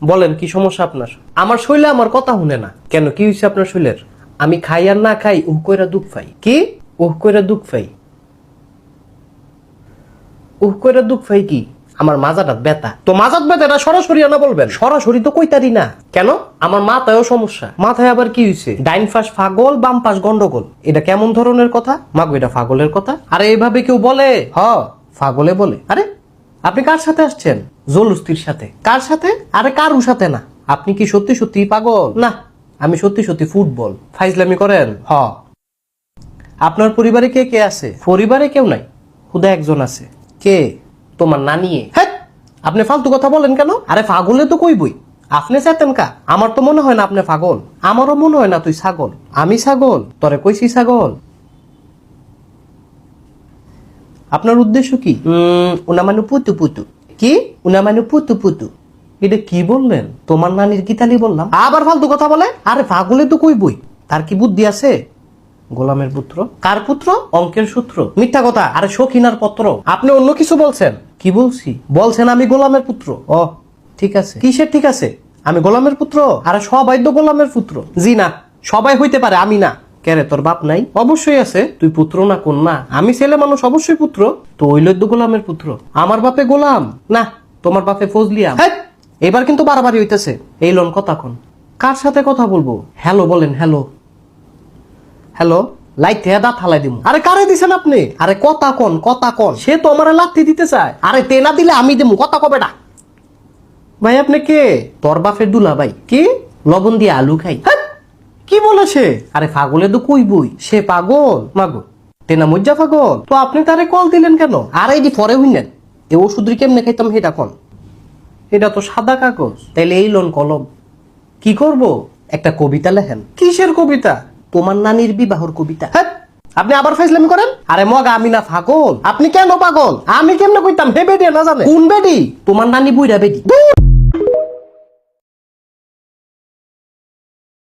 বলেন কি সমস্যা আপনার? আমার শৈলে আমার কথা শুনে না কেন? কি হয়েছে আপনার শৈলের? আমি খাই আর না খাই উহ কইরা দুঃখ পাই। কি উহ কইরা দুঃখ পাই? উহ কইরা দুঃখ পাই কি? আমার মাজাটা ব্যথা। তো মাজাত ব্যথা এটা সরাসরি না বলবেন? সরাসরি তো কইতারি না। কেন? আমার মাথায়ও সমস্যা। মাথায় আবার কি হয়েছে? ডাইন পাশ পাগল, বাম পাশ গন্ডগোল। এটা কেমন ধরনের কথা? মাগো এটা পাগলের কথা? আরে এইভাবে কেউ বলে? হ, পাগলে বলে। আরে আপনি কার সাথে আসছেন? জলুস্তির সাথে। কার সাথে? আরে কারুর সাথে না। আপনি কি সত্যি সত্যি পাগল? না, আমি সত্যি সত্যি ফুটবল। ফাইজলামি করেন? হ। আপনার পরিবারে কে কে আছে? পরিবারে কেউ নাই, খুদা একজন আছে। কে? তোমার নানি। হ্যাঁ, আপনি ফালতু কথা বলেন কেন? আরে পাগলে তো কইবই। আপনি চেতেন কা? আমার তো মনে হয় না আপনি পাগল। আমারও মনে হয় না তুই ছাগল। আমি ছাগল? তরে কইছি ছাগল। আপনার উদ্দেশ্য কি? উনা মানে পুতু পুতু। কি? উনা মানে পুতু পুতু। এটা কি বললেন? তোমার নানির গীতালি বললাম। আবার ফালতু কথা বলে। আরে পাগলে তো কইবই। তার কি বুদ্ধি আছে? গোলামের পুত্র। কার পুত্র? অঙ্কের সূত্র। মিথ্যা কথা। আরে শৌখিনার পত্র। আপনি অন্য কিছু বলছেন। কি বলছি? বলছেন আমি গোলামের পুত্র। ও ঠিক আছে। কিসের ঠিক আছে? আমি গোলামের পুত্র? আরে সবাই তো গোলামের পুত্র। জি না, সবাই হইতে পারে, আমি না। কেরে তোর বাপ নাই? অবশ্যই আছে। তুই পুত্র না কন্যা? আমি ছেলে মানুষ, অবশ্যই পুত্র। তো ওইল তো গোলামের পুত্র। আমার বাপে গোলাম না, তোমার বাপে ফজলিয়া। এবার কিন্তু বাড়াবাড়ি হইতেছে। এই লোন কথা কোন? কার সাথে কথা বলবো? হ্যালো বলেন। Hello hello. লাইট থেকে দাঁত হালাই দিব। আরে কারে দিছেন আপনি? আরে কথা কোন, কথা কোন। সে তো আমার লাথি দিতে চায়। আরে তে না দিলে আমি দেবো, কথা কবে না। ভাই আপনি কে? তোর বাপের দুলা ভাই। কি? লবণ দিয়ে আলু খাই। কি বলেছে? আরে পাগলে তো কইবই। সে পাগল মাগো, তেনা মজ্জা পাগল। তো আপনি তারে কল দিলেন কেন? আর এই পরে হইলেন এ ওষুধ কেমনে খাইতাম সেটা কোন? এটা তো সাদা কাগজ। তাইলে এই লোন কলম। কি করব? একটা কবিতা লেখেন। কিসের কবিতা? তোমার নানির বিবাহর কবিতা। হ্যাঁ, আপনি আবার ফাইজলামি করেন। আরে মগা আমি না পাগল। আপনি কেন পাগল? আমি কেমনে কইতাম? হে বেডি না জানে কোন বেডি? তোমার নানি বুইরা বেডি।